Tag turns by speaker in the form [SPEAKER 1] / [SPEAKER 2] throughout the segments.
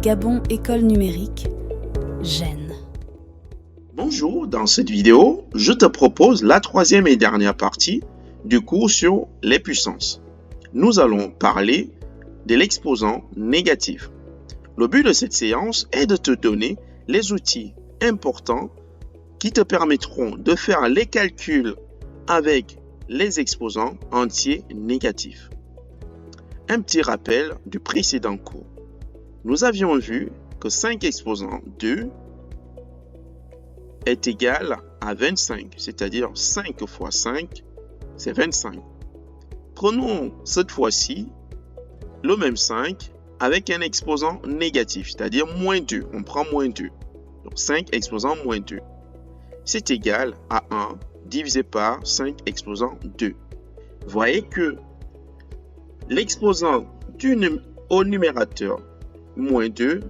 [SPEAKER 1] Gabon École Numérique, Gênes.
[SPEAKER 2] Bonjour, dans cette vidéo, je te propose la troisième et dernière partie du cours sur les puissances. Nous allons parler de l'exposant négatif. Le but de cette séance est de te donner les outils importants qui te permettront de faire les calculs avec les exposants entiers négatifs. Un petit rappel du précédent cours. Nous avions vu que 5 exposant 2 est égal à 25, c'est-à-dire 5 fois 5, c'est 25. Prenons cette fois-ci le même 5 avec un exposant négatif, c'est-à-dire moins 2. On prend moins 2. Donc 5 exposant moins 2. C'est égal à 1 divisé par 5 exposant 2. Voyez que l'exposant au numérateur moins 2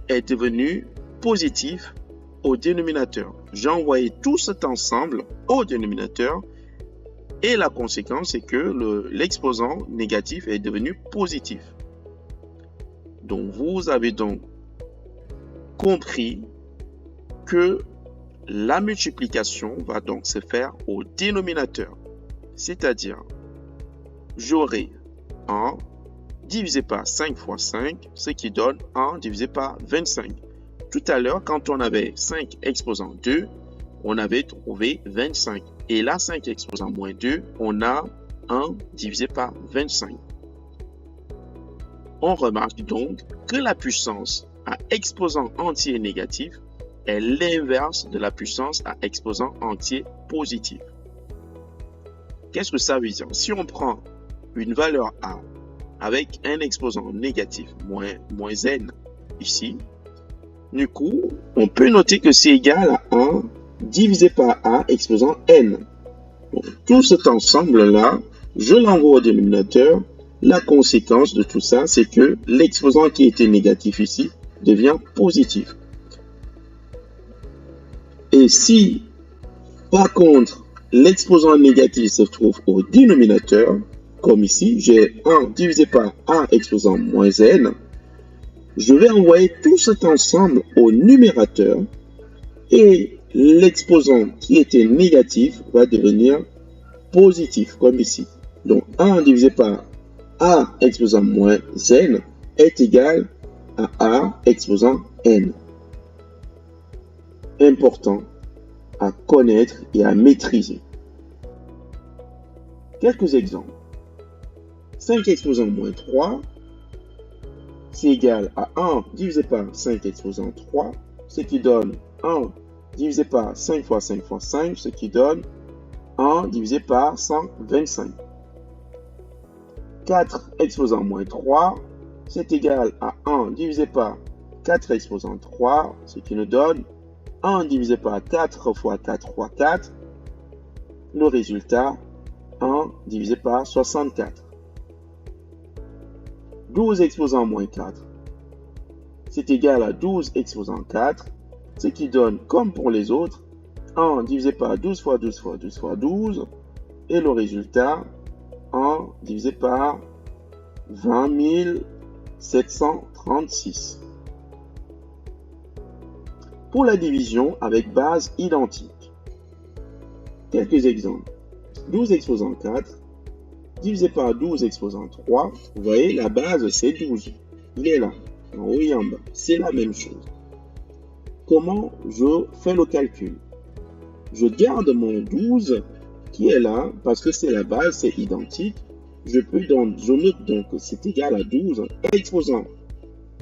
[SPEAKER 2] est devenu positif au dénominateur. J'ai envoyé tout cet ensemble au dénominateur et la conséquence est que l'exposant négatif est devenu positif. Donc vous avez donc compris que la multiplication va donc se faire au dénominateur. C'est-à-dire, j'aurai 1 divisé par 5 fois 5, ce qui donne 1 divisé par 25. Tout à l'heure, quand on avait 5 exposant 2, on avait trouvé 25. Et là, 5 exposant moins 2, on a 1 divisé par 25. On remarque donc que la puissance à exposant entier négatif est l'inverse de la puissance à exposant entier positif. Qu'est-ce que ça veut dire? Si on prend une valeur A avec un exposant négatif, moins n ici, du coup, on peut noter que c'est égal à 1 divisé par A exposant n. Donc, tout cet ensemble-là, je l'envoie au dénominateur. La conséquence de tout ça, c'est que l'exposant qui était négatif ici devient positif. Et si, par contre, l'exposant négatif se trouve au dénominateur, comme ici, j'ai 1 divisé par A exposant moins n, je vais envoyer tout cet ensemble au numérateur et l'exposant qui était négatif va devenir positif, comme ici. Donc 1 divisé par A exposant moins n est égal à A exposant n. Important à connaître et à maîtriser. Quelques exemples. 5 exposant moins 3, c'est égal à 1 divisé par 5 exposant 3, ce qui donne 1 divisé par 5 fois 5 fois 5, ce qui donne 1 divisé par 125. 4 exposant moins 3, c'est égal à 1 divisé par 4 exposant 3, ce qui nous donne 1 divisé par 4 fois 4 fois 4. Le résultat, 1 divisé par 64. 12 exposant moins 4, c'est égal à 12 exposant 4, ce qui donne, comme pour les autres, 1 divisé par 12 fois 12 fois 12 fois 12, et le résultat, 1 divisé par 20 736. Pour la division avec base identique, quelques exemples. 12 exposant 4, divisé par 12 exposant 3, vous voyez, la base c'est 12. Il est là, en haut et en bas. C'est la même chose. Comment je fais le calcul? Je garde mon 12 qui est là, parce que c'est la base, c'est identique. Je note donc que c'est égal à 12. Exposant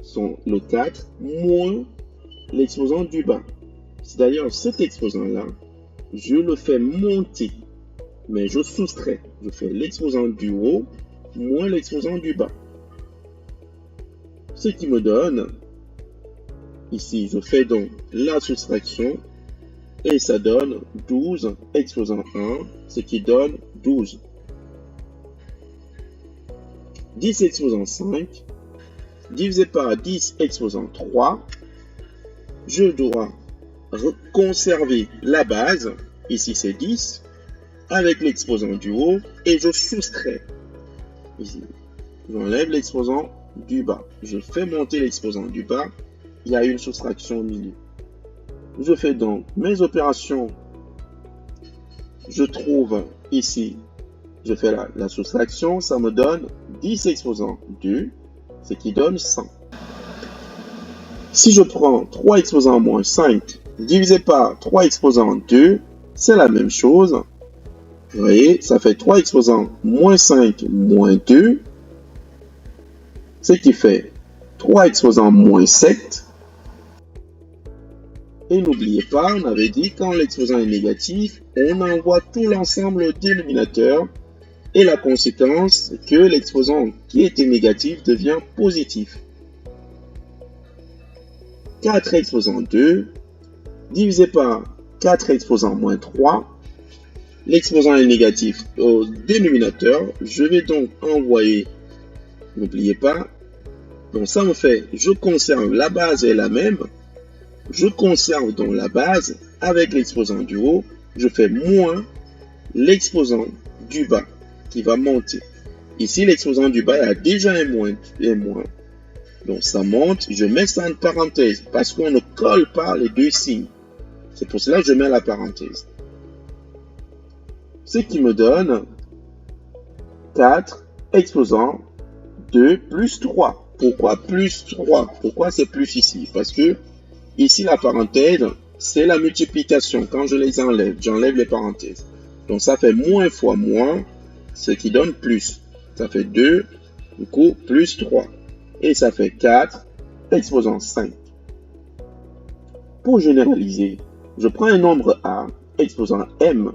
[SPEAKER 2] sont le 4 moins l'exposant du bas. C'est-à-dire cet exposant-là, je le fais monter. Mais je soustrais. Je fais l'exposant du haut moins l'exposant du bas. Ce qui me donne, ici, je fais donc la soustraction et ça donne 12 exposant 1, ce qui donne 12. 10 exposant 5, divisé par 10 exposant 3, je dois conserver la base, ici c'est 10, avec l'exposant du haut et je soustrais. Ici, j'enlève l'exposant du bas. Je fais monter l'exposant du bas. Il y a une soustraction au milieu. Je fais donc mes opérations. Je trouve ici, je fais la soustraction. Ça me donne 10 exposant 2, ce qui donne 100. Si je prends 3 exposant moins 5 divisé par 3 exposant 2, c'est la même chose. Vous voyez, ça fait 3 exposant moins 5 moins 2, ce qui fait 3 exposant moins 7. Et n'oubliez pas, on avait dit quand l'exposant est négatif, on envoie tout l'ensemble au dénominateur. Et la conséquence, c'est que l'exposant qui était négatif devient positif. 4 exposant 2 divisé par 4 exposant moins 3. L'exposant est négatif au dénominateur. Je vais donc envoyer, n'oubliez pas, donc ça me fait, je conserve, la base est la même. Je conserve donc la base avec l'exposant du haut. Je fais moins l'exposant du bas qui va monter. Ici, l'exposant du bas a déjà un moins. Donc ça monte, je mets ça en parenthèse parce qu'on ne colle pas les deux signes. C'est pour cela que je mets la parenthèse. Ce qui me donne 4 exposant 2 plus 3. Pourquoi plus 3? Pourquoi c'est plus ici? Parce que ici la parenthèse, c'est la multiplication. Quand je les enlève, j'enlève les parenthèses. Donc ça fait moins fois moins, ce qui donne plus. Ça fait 2, du coup plus 3. Et ça fait 4 exposant 5. Pour généraliser, je prends un nombre A exposant M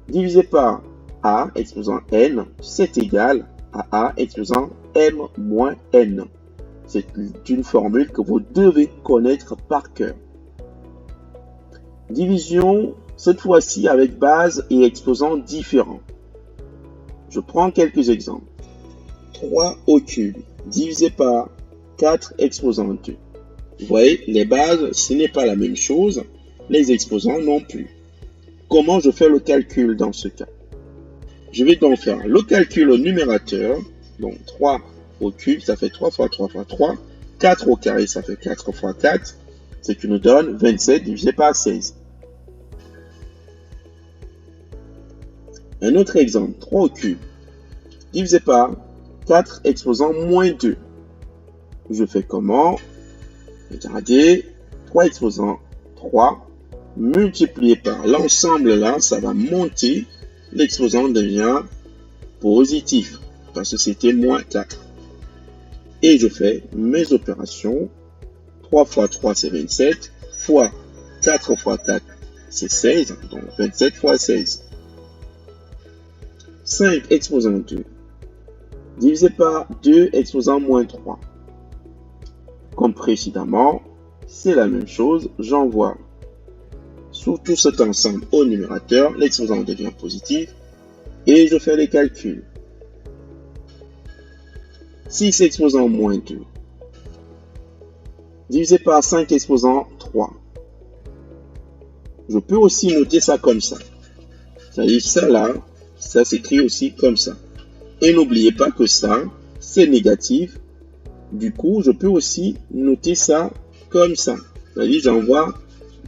[SPEAKER 2] divisé par A exposant N, c'est égal à A exposant M moins N. C'est une formule que vous devez connaître par cœur. Division, cette fois-ci avec base et exposant différents. Je prends quelques exemples. 3 au cube divisé par 4 exposant 2. Vous voyez, les bases, ce n'est pas la même chose. Les exposants non plus. Comment je fais le calcul dans ce cas? Je vais donc faire le calcul au numérateur. Donc 3 au cube, ça fait 3 fois 3 fois 3. 4 au carré, ça fait 4 fois 4. Ce qui nous donne 27 divisé par 16. Un autre exemple, 3 au cube divisé par 4 exposant moins 2. Je fais comment? Regardez, 3 exposant 3 multiplié par l'ensemble là, ça va monter. L'exposant devient positif parce que c'était moins 4. Et je fais mes opérations. 3 fois 3 c'est 27, fois 4 fois 4 c'est 16, donc 27 fois 16. 5 exposant 2 divisé par 2 exposant moins 3. Comme précédemment, c'est la même chose, j'envoie sous tout cet ensemble au numérateur, l'exposant devient positif et je fais les calculs. 6 exposant moins 2 divisé par 5 exposant 3. Je peux aussi noter ça comme ça. C'est-à-dire ça là, ça s'écrit aussi comme ça. Et n'oubliez pas que ça, c'est négatif. Du coup, je peux aussi noter ça comme ça. C'est-à-dire j'envoie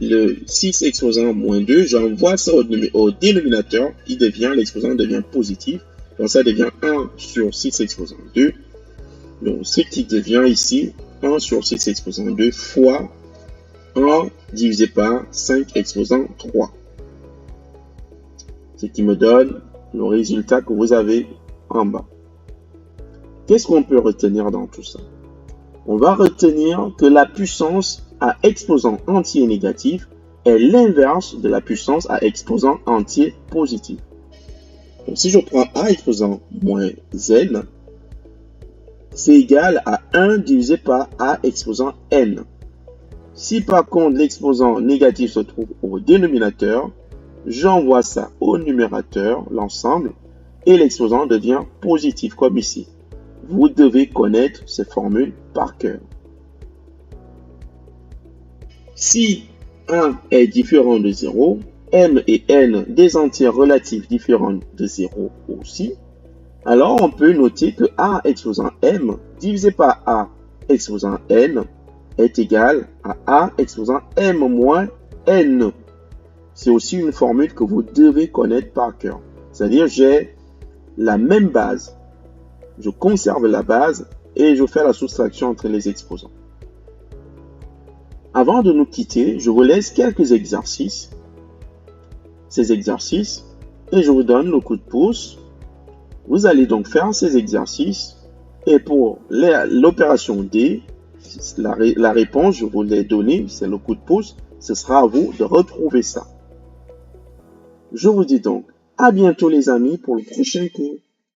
[SPEAKER 2] le 6 exposant moins 2, j'envoie ça au dénominateur, l'exposant devient positif. Donc ça devient 1 sur 6 exposant 2. Donc ce qui devient ici 1 sur 6 exposant 2 fois 1 divisé par 5 exposant 3. Ce qui me donne le résultat que vous avez en bas. Qu'est-ce qu'on peut retenir dans tout ça? On va retenir que la puissance à exposant entier négatif est l'inverse de la puissance à exposant entier positif. Donc si je prends A exposant moins N, c'est égal à 1 divisé par A exposant N. Si par contre l'exposant négatif se trouve au dénominateur, j'envoie ça au numérateur, l'ensemble, et l'exposant devient positif, comme ici. Vous devez connaître ces formules par cœur. Si 1 est différent de 0, M et N des entiers relatifs différents de 0 aussi, Alors, on peut noter que A exposant M divisé par A exposant N est égal à A exposant M moins N. C'est aussi une formule que vous devez connaître par cœur. C'est-à-dire, j'ai la même base. Je conserve la base et je fais la soustraction entre les exposants. Avant de nous quitter, je vous laisse quelques exercices. Ces exercices, et je vous donne le coup de pouce. Vous allez donc faire ces exercices. Et pour l'opération D, la réponse, je vous l'ai donnée, c'est le coup de pouce. Ce sera à vous de retrouver ça. Je vous dis donc à bientôt les amis pour le prochain cours.